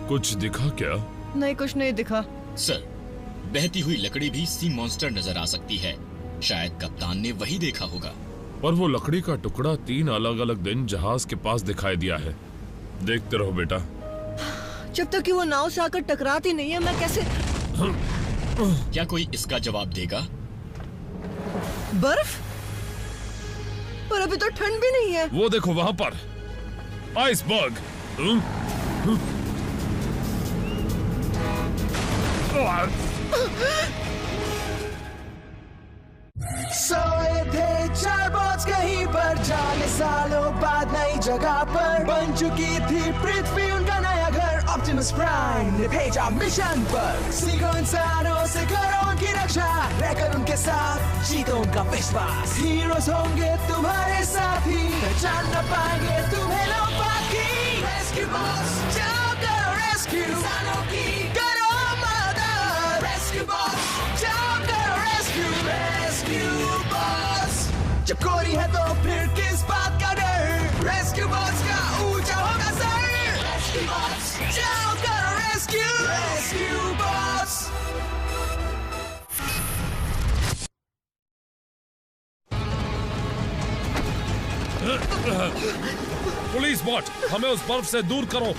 कुछ दिखा क्या? नहीं, कुछ नहीं दिखा। सर, बहती हुई लकड़ी भी सी मॉन्स्टर नजर आ सकती है। शायद कप्तान ने वही देखा होगा। पर वो लकड़ी का टुकड़ा 3 अलग अलग दिन जहाज के पास दिखाई दिया है। देखते रहो बेटा। जब तक कि वो नाव से आकर टकराती नहीं है, मैं कैसे? क्या कोई इसका जवाब देगा? बर्फ? पर अभी तो ठंड भी नहीं है। वो देखो वहां पर आइसबर्ग। सोए थे 4 बॉट्स कहीं पर, जाने सालों बाद नई जगह पर बन चुकी थी पृथ्वी उनका नया घर। ऑप्टिमस प्राइम ने भेजा मिशन पर, सीखो इंसानों से करो उनकी रक्षा, रहकर उनके साथ जीतो उनका विश्वास। हीरोज होंगे तुम्हारे साथी, पहचान न पाएंगे तुम्हें लोग बाकी। रेस्क्यू बॉस जाओ करो रेस्क्यू इंसानों की, करो मदद। रेस्क्यू बॉस जाओ करो रेस्क्यू, रेस्क्यू बॉस। जब कोरी है तो फिर किस बात का डर, रेस्क्यू बॉस का ऊंचा होगा सर। रेस्क्यू बॉस जाओ करो rescue, rescue boss. Police bot, हमें उस बर्फ से दूर करो।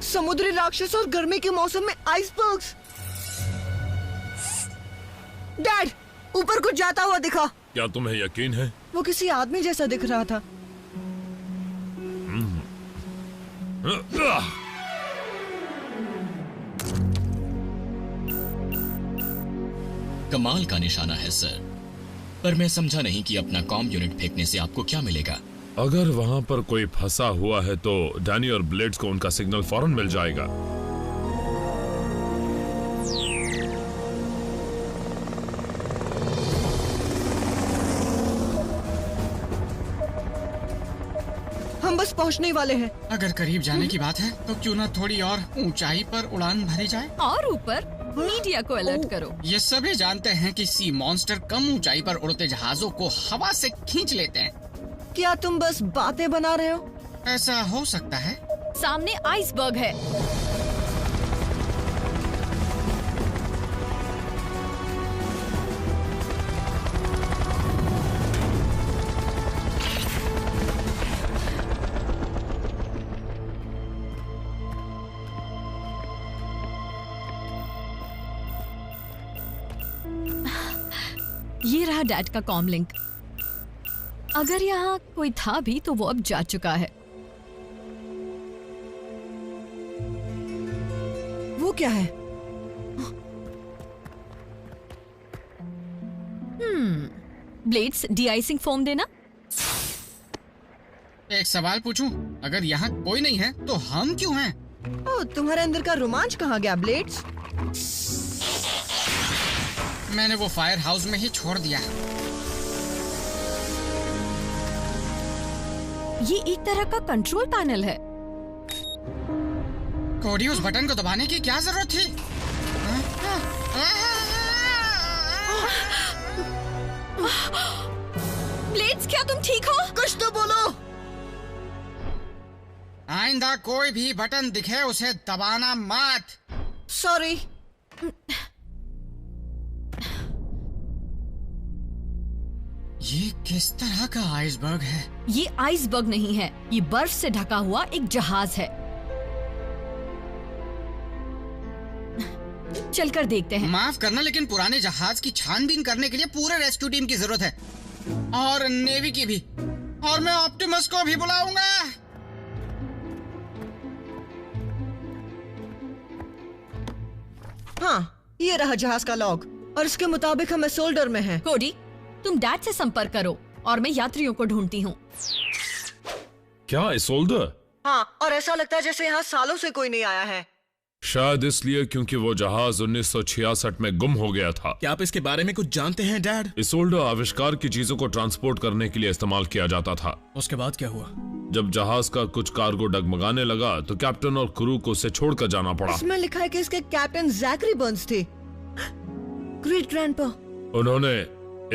समुद्री राक्षस और गर्मी के मौसम में आइसबर्ग्स। डैड, ऊपर कुछ जाता हुआ दिखा। क्या तुम्हें यकीन है? वो किसी आदमी जैसा दिख रहा था। कमाल का निशाना है सर, पर मैं समझा नहीं कि अपना कॉम यूनिट फेंकने से आपको क्या मिलेगा। अगर वहां पर कोई फंसा हुआ है तो डैनी और ब्लेड्स को उनका सिग्नल फौरन मिल जाएगा। हम बस पहुंचने वाले हैं। अगर करीब जाने की बात है तो क्यों ना थोड़ी और ऊंचाई पर उड़ान भरी जाए। और ऊपर मीडिया को अलर्ट करो। ये सभी जानते हैं कि सी मॉन्स्टर कम ऊंचाई पर उड़ते जहाजों को हवा से खींच लेते हैं। क्या तुम बस बातें बना रहे हो? ऐसा हो सकता है। सामने आइसबर्ग है। ये रहा डैड का कॉम लिंक। अगर यहाँ कोई था भी तो वो अब जा चुका है। वो क्या है? ब्लेड्स, डी-आइसिंग फोम देना। एक सवाल पूछूं? अगर यहाँ कोई नहीं है तो हम क्यों हैं? ओह, तुम्हारे अंदर का रोमांच कहाँ गया ब्लेड्स? मैंने वो फायर हाउस में ही छोड़ दिया। ये एक तरह का कंट्रोल पैनल है। कोडी, उस बटन को दबाने की क्या जरूरत थी? ब्लेड्स, क्या तुम ठीक हो? कुछ तो बोलो। आइंदा कोई भी बटन दिखे उसे दबाना मत। सॉरी। ये किस तरह का आइसबर्ग है? ये आइसबर्ग नहीं है, ये बर्फ से ढका हुआ एक जहाज है। चलकर देखते हैं। माफ करना, लेकिन पुराने जहाज की छानबीन करने के लिए पूरे रेस्क्यू टीम की जरूरत है, और नेवी की भी, और मैं ऑप्टिमस को भी बुलाऊंगा। हाँ, ये रहा जहाज का लॉग, और इसके मुताबिक हम एसोल्डर में हैं। कोडी, तुम डैड से संपर्क करो और मैं यात्रियों को ढूंढती हूँ। क्या एसोल्डर? हाँ, और ऐसा लगता है जैसे यहाँ सालों से कोई नहीं आया है। शायद इसलिए क्योंकि वो जहाज 1966 में गुम हो गया था। क्या आप इसके बारे में कुछ जानते हैं डैड? इसोल्डो आविष्कार की चीजों को ट्रांसपोर्ट करने के लिए इस्तेमाल किया जाता था। उसके बाद क्या हुआ? जब जहाज का कुछ कार्गो डगमगाने लगा तो कैप्टन और क्रू को उसे छोड़कर जाना पड़ा। इसमें लिखा है कि इसके कैप्टन जैकरी बर्न्स थे। Great grandpa. उन्होंने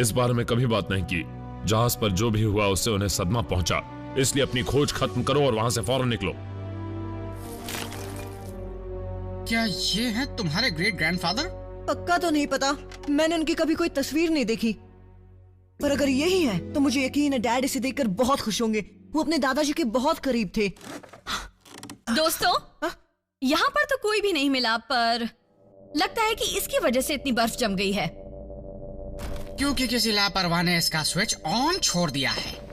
इस बारे में कभी बात नहीं की। जहाज पर जो भी हुआ उससे उन्हें सदमा पहुंचा, इसलिए अपनी खोज खत्म करो और वहां से फौरन निकलो। क्या ये है तुम्हारे ग्रेट ग्रैंडफादर? पक्का तो नहीं पता, मैंने उनकी कभी कोई तस्वीर नहीं देखी, पर अगर यही है तो मुझे यकीन है डैड इसे देखकर बहुत खुश होंगे। वो अपने दादाजी के बहुत करीब थे। दोस्तों, यहाँ पर तो कोई भी नहीं मिला, पर लगता है कि इसकी वजह से इतनी बर्फ जम गई है। क्योंकि किसी लापरवाह ने इसका स्विच ऑन छोड़ दिया है।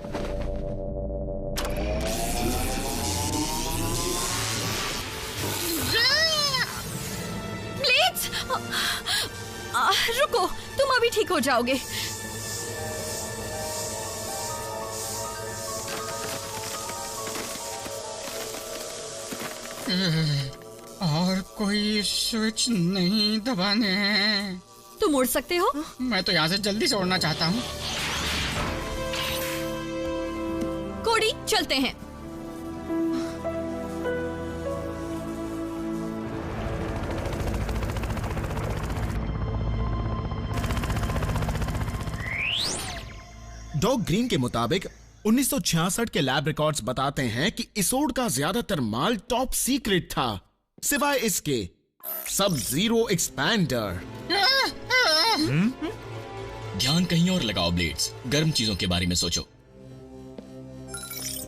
ब्लेड्स! रुको, तुम अभी ठीक हो जाओगे। और कोई स्विच नहीं दबाने हैं। तुम उड़ सकते हो? मैं तो यहाँ से जल्दी से उड़ना चाहता हूँ। कोडी, चलते हैं। डॉग ग्रीन के मुताबिक 1966 के लैब रिकॉर्ड्स बताते हैं कि इसोड का ज्यादातर माल टॉप सीक्रेट था, सिवाय इसके सब जीरो एक्सपैंडर। ध्यान कहीं और लगाओ ब्लेड्स, गर्म चीजों के बारे में सोचो।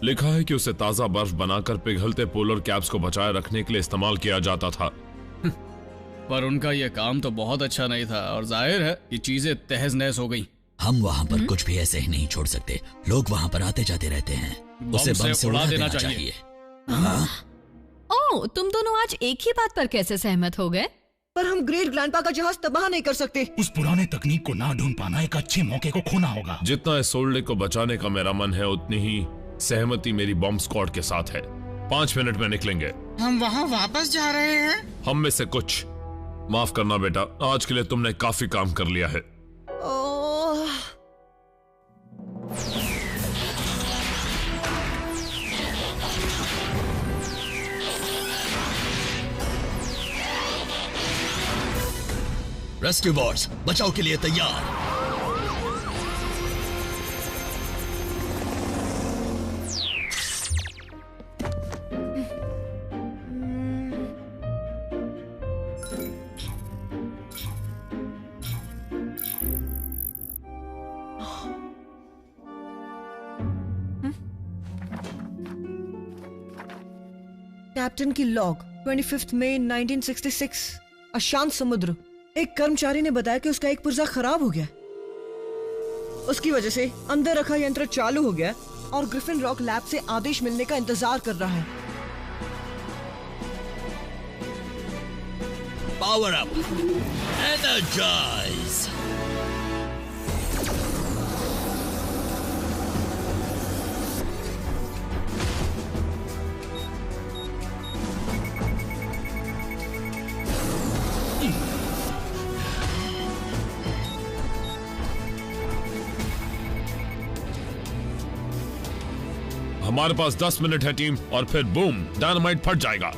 लिखा है कि उसे ताजा बर्फ बनाकर पिघलते पोलर कैप्स को बचाए रखने के लिए इस्तेमाल किया जाता था। पर उनका यह काम तो बहुत अच्छा नहीं था और जाहिर है कि चीजें तहस नहस हो गई। हम वहाँ पर कुछ भी ऐसे ही नहीं छोड़ सकते। लोग वहाँ पर आते जाते रहते हैं। उसे बम से उड़ा देना चाहिए। ओह, तुम दोनों आज एक ही बात पर कैसे सहमत हो गए? पर हम ग्रेट ग्रैंडपा का जहाज तबाह नहीं कर सकते। उस पुराने तकनीक को ना ढूंढ पाना एक अच्छे मौके को खोना होगा। जितना इसोल्डे को बचाने का मेरा मन है, उतनी ही सहमति मेरी बॉम्ब स्क्वाड के साथ है। 5 मिनट में निकलेंगे। हम वहाँ वापस जा रहे हैं? हम में से कुछ। माफ करना बेटा, आज के लिए तुमने काफी काम कर लिया है। रेस्क्यू बॉट्स बचाव के लिए तैयार। कैप्टन की लॉग 25 मई 1966। अशांत समुद्र। एक कर्मचारी ने बताया कि उसका एक पुर्जा खराब हो गया। उसकी वजह से अंदर रखा यंत्र चालू हो गया और ग्रिफिन रॉक लैब से आदेश मिलने का इंतजार कर रहा है। Power up, energise. हमारे पास 10 मिनट है टीम, और फिर बूम, डायनामाइट फट जाएगा।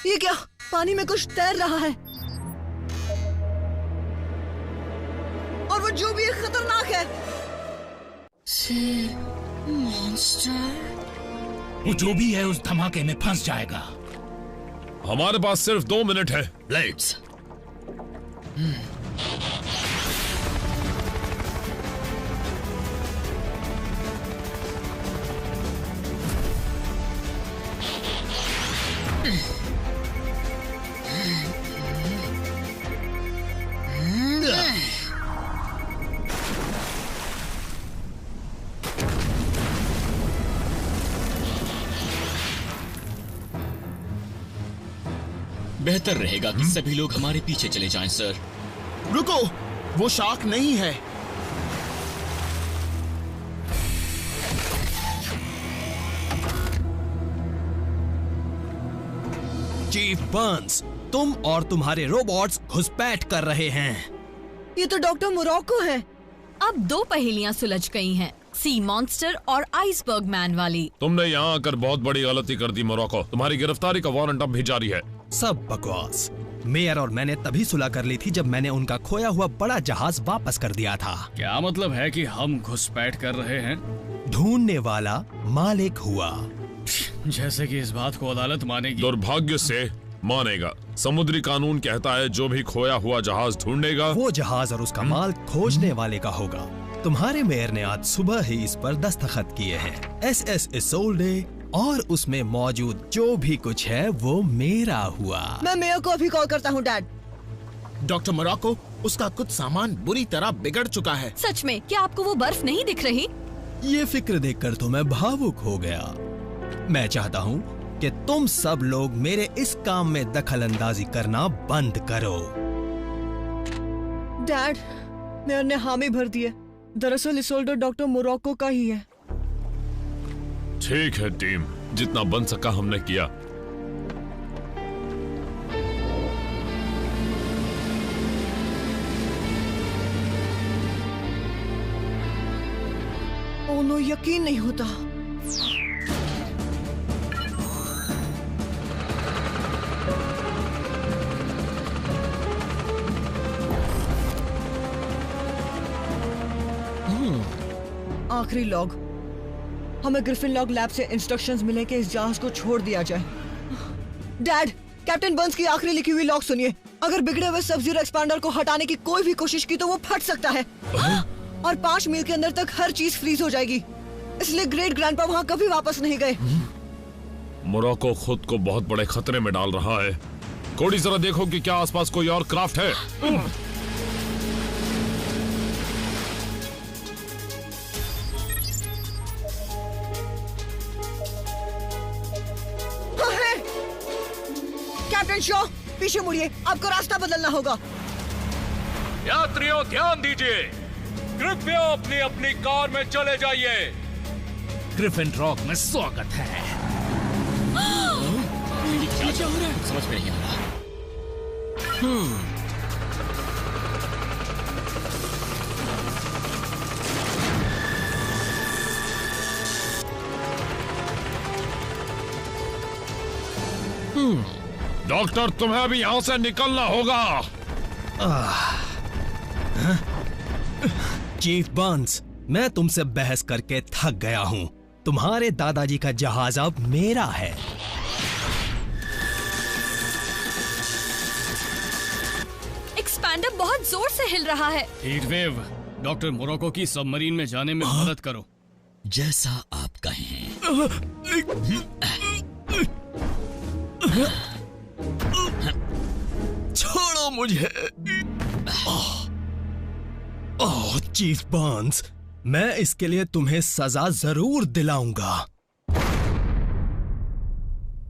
ये क्या? पानी में कुछ तैर रहा है और वो जो भी है खतरनाक है। Sea monster. वो जो भी है उस धमाके में फंस जाएगा। हमारे पास सिर्फ 2 मिनट है। ब्लेड्स। बेहतर रहेगा कि सभी लोग हमारे पीछे चले जाएं, सर। रुको, वो शार्क नहीं है। चीफ बर्न्स, तुम और तुम्हारे रोबोट्स घुसपैठ कर रहे हैं। ये तो डॉक्टर मोरक्को है। अब दो पहेलियां सुलझ गई हैं, सी मॉन्स्टर और आइसबर्ग मैन वाली। तुमने यहाँ आकर बहुत बड़ी गलती कर दी मोरक्को। तुम्हारी गिरफ्तारी का वारंट अब भी जारी है। सब बकवास। मेयर और मैंने तभी सुलह कर ली थी जब मैंने उनका खोया हुआ बड़ा जहाज वापस कर दिया था। क्या मतलब है कि हम घुसपैठ कर रहे हैं? ढूंढने वाला मालिक हुआ। जैसे कि इस बात को अदालत मानेगी। दुर्भाग्य से मानेगा। समुद्री कानून कहता है जो भी खोया हुआ जहाज ढूंढेगा, वो जहाज और उसका माल खोजने वाले का होगा। तुम्हारे मेयर ने आज सुबह ही इस पर दस्तखत किए हैं। SS इसोल्डे और उसमें मौजूद जो भी कुछ है वो मेरा हुआ। मैं मेयर को अभी कॉल करता हूँ, डैड। डॉक्टर मोरक्को, उसका कुछ सामान बुरी तरह बिगड़ चुका है। सच में? क्या आपको वो बर्फ नहीं दिख रही? ये फिक्र देखकर तो मैं भावुक हो गया। मैं चाहता हूँ कि तुम सब लोग मेरे इस काम में दखल अंदाजी करना बंद करो। डैड, मेयर ने हामी भर दी है। दरअसल इसोल्डो डॉक्टर मोरक्को का ही है। ठीक है टीम, जितना बन सका हमने किया। ओह नो, यकीन नहीं होता। आखिरी लॉग। हमें ग्रिफिन लॉग लैब से इंस्ट्रक्शंस मिले कि इस जहाज को छोड़ दिया जाए। डैड, कैप्टन बर्न्स की आखिरी लिखी हुई लॉग सुनिए। अगर बिगड़े हुए सब जीरो एक्सपांडर को हटाने की कोई भी कोशिश की तो वो फट सकता है और 5 मील के अंदर तक हर चीज फ्रीज हो जाएगी। इसलिए ग्रेट ग्रैंडपा वहाँ कभी वापस नहीं गए। मोरक्को खुद को बहुत बड़े खतरे में डाल रहा है। कोडी, जरा देखो कि क्या आसपास कोई और क्राफ्ट है। कैप्टन शॉ, पीछे मुड़िए, आपको रास्ता बदलना होगा। यात्रियों ध्यान दीजिए, कृपया अपनी अपनी कार में चले जाइए। ग्रिफिन रॉक में स्वागत है। क्या हो रहा है? समझ में नहीं आ रहा। डॉक्टर, तुम्हें अभी यहाँ से निकलना होगा। चीफ बर्न्स, मैं तुमसे बहस करके थक गया हूँ। तुम्हारे दादाजी का जहाज अब मेरा है। एक्सपैंडर बहुत जोर से हिल रहा है। हीटवेव, डॉक्टर मोरक्को की सबमरीन में जाने में मदद करो। जैसा आप कहें। छोड़ो मुझे। ओह चीफ बर्न्स, मैं इसके लिए तुम्हें सजा जरूर दिलाऊंगा।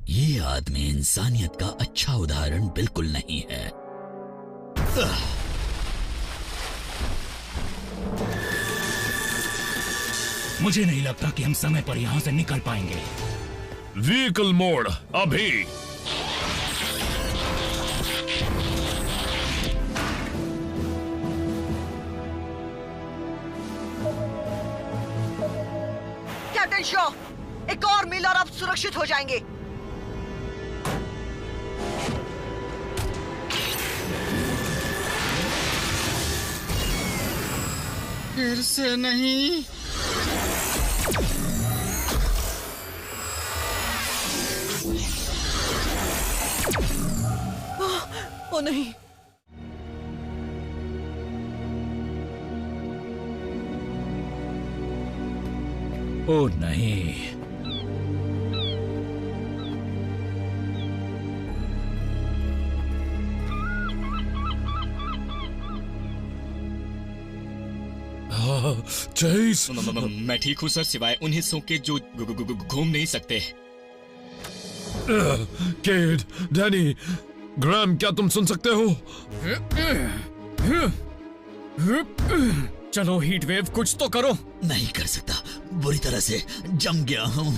ये आदमी इंसानियत का अच्छा उदाहरण बिल्कुल नहीं है। मुझे नहीं लगता कि हम समय पर यहाँ से निकल पाएंगे। व्हीकल मोड अभी। कैप्टन शॉ, एक और मील और आप सुरक्षित हो जाएंगे। फिर से नहीं। ओ नहीं। ओ नहीं। चेस, मैं ठीक हूँ सर, सिवाय उन हिस्सों के जो घूम नहीं सकते। केड, डैनी, ग्राम, क्या तुम सुन सकते हो? चलो हीट वेव, कुछ तो करो। नहीं कर सकता, बुरी तरह से जम गया हूं।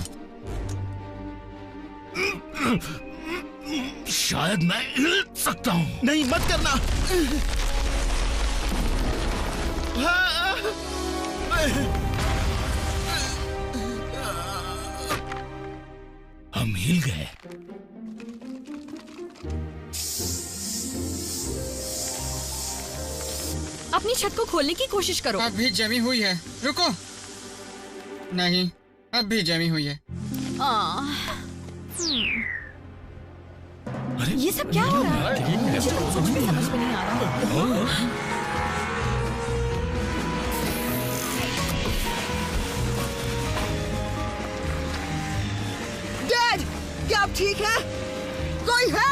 शायद मैं हिल सकता हूँ। नहीं, मत करना। हम हिल गए। अपनी छत को खोलने की कोशिश करो। अब भी जमी हुई है, रुको। नहीं, अब भी जमी हुई है। ये सब क्या हो रहा है? मुझे तो कुछ भी समझ में नहीं आ रहा। डैड, क्या आप ठीक है? कोई है?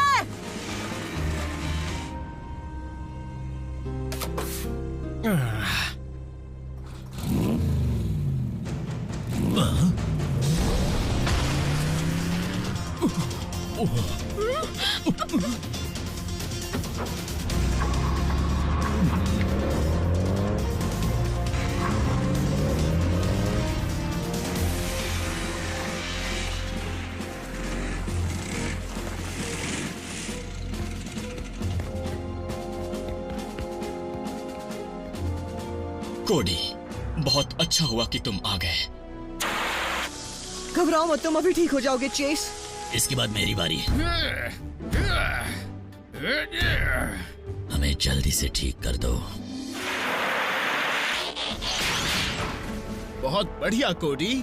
कोडी, बहुत अच्छा हुआ कि तुम आ गए। घबराओ मत, तुम अभी ठीक हो जाओगे चेस। इसके बाद मेरी बारी। हमें जल्दी से ठीक कर दो। बहुत बढ़िया कोडी।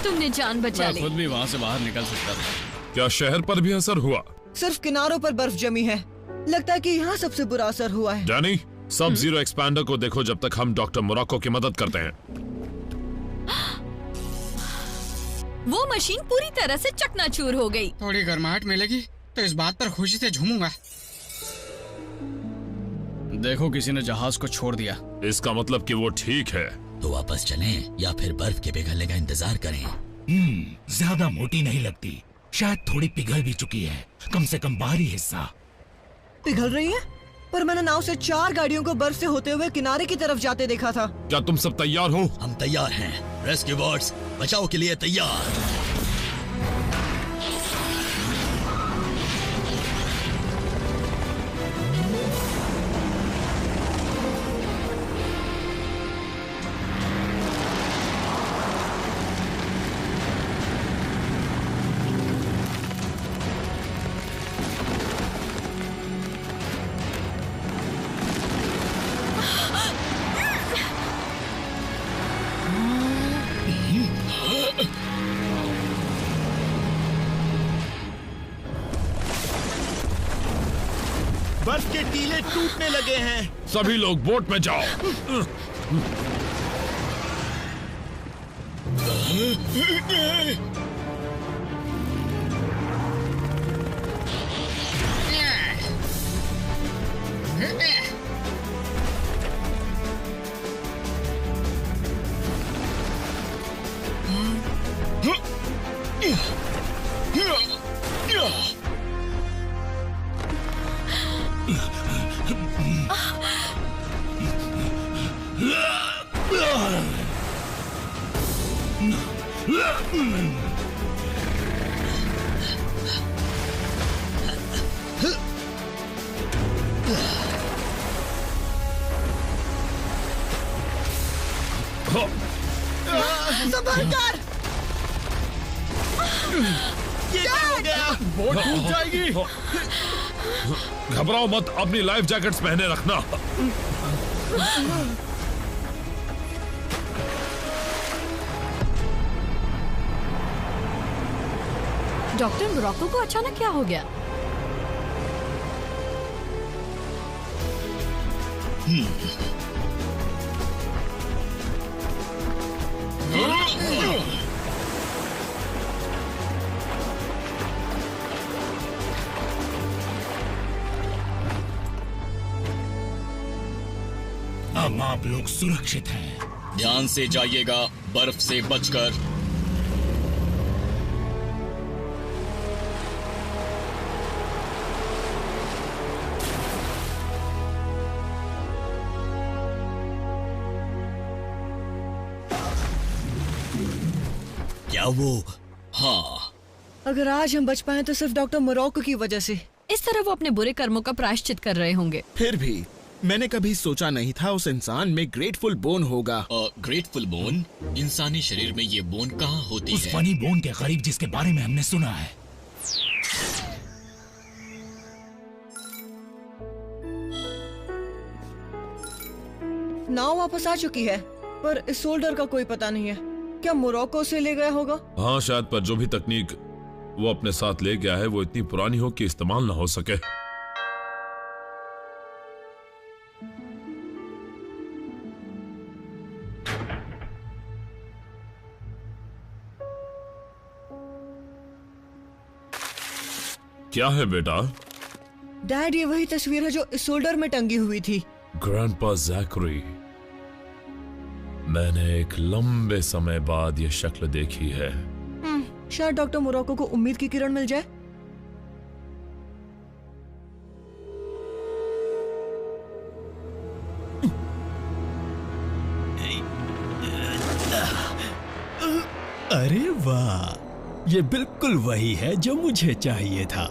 तुमने जान बचा ली। मैं खुद भी वहाँ से बाहर निकल सकता था। क्या शहर पर भी असर हुआ? सिर्फ किनारों पर बर्फ जमी है। लगता है कि यहाँ सबसे बुरा असर हुआ है। डैनी, सब जीरो एक्सपैंडर को देखो जब तक हम डॉक्टर मोराको की मदद करते हैं। वो मशीन पूरी तरह से चकनाचूर हो गई। थोड़ी गर्माहट मिलेगी तो इस बात पर खुशी से झूमूंगा। देखो, किसी ने जहाज को छोड़ दिया। इसका मतलब कि वो ठीक है। तो वापस चलें या फिर बर्फ के पिघलने का इंतजार करें? ज्यादा मोटी नहीं लगती, शायद थोड़ी पिघल भी चुकी है, कम से कम बाहरी हिस्सा। पिघल रही है? पर मैंने नाव से 4 गाड़ियों को बर्फ से होते हुए किनारे की तरफ जाते देखा था। क्या तुम सब तैयार हो? हम तैयार हैं। रेस्क्यू बोट्स बचाव के लिए तैयार। बर्फ के टीले टूटने लगे हैं। सभी लोग बोट में जाओ। संभलकर! ये क्या हो गया? बोट टूट जाएगी। घबराओ मत, अपनी लाइफ जैकेट्स पहने रखना। डॉक्टर मोराको को अचानक क्या हो गया? अब आप लोग सुरक्षित हैं। ध्यान से जाइएगा, बर्फ से बचकर। क्या वो? हाँ। अगर आज हम बच पाए तो सिर्फ डॉक्टर मोरक्को की वजह से। इस तरह वो अपने बुरे कर्मों का प्रायश्चित कर रहे होंगे। फिर भी मैंने कभी सोचा नहीं था उस इंसान में ग्रेटफुल बोन होगा। Grateful bone? इंसानी शरीर में ये बोन कहाँ होती उस है? फनी बोन के करीब जिसके बारे में हमने सुना है। नाव वापस आ चुकी है, पर इस सोल्डर का कोई पता नहीं है। क्या मोरक्को से ले गया होगा? हाँ शायद, पर जो भी तकनीक वो अपने साथ ले गया है वो इतनी पुरानी हो कि इस्तेमाल ना हो सके। क्या है बेटा? डैड, ये वही तस्वीर है जो इस सोल्डर में टंगी हुई थी। ग्रैंडपा ज़ैकरी, मैंने एक लंबे समय बाद ये शक्ल देखी है। शायद डॉक्टर मोरक्को को उम्मीद की किरण मिल जाए। अरे वाह, ये बिल्कुल वही है जो मुझे चाहिए था।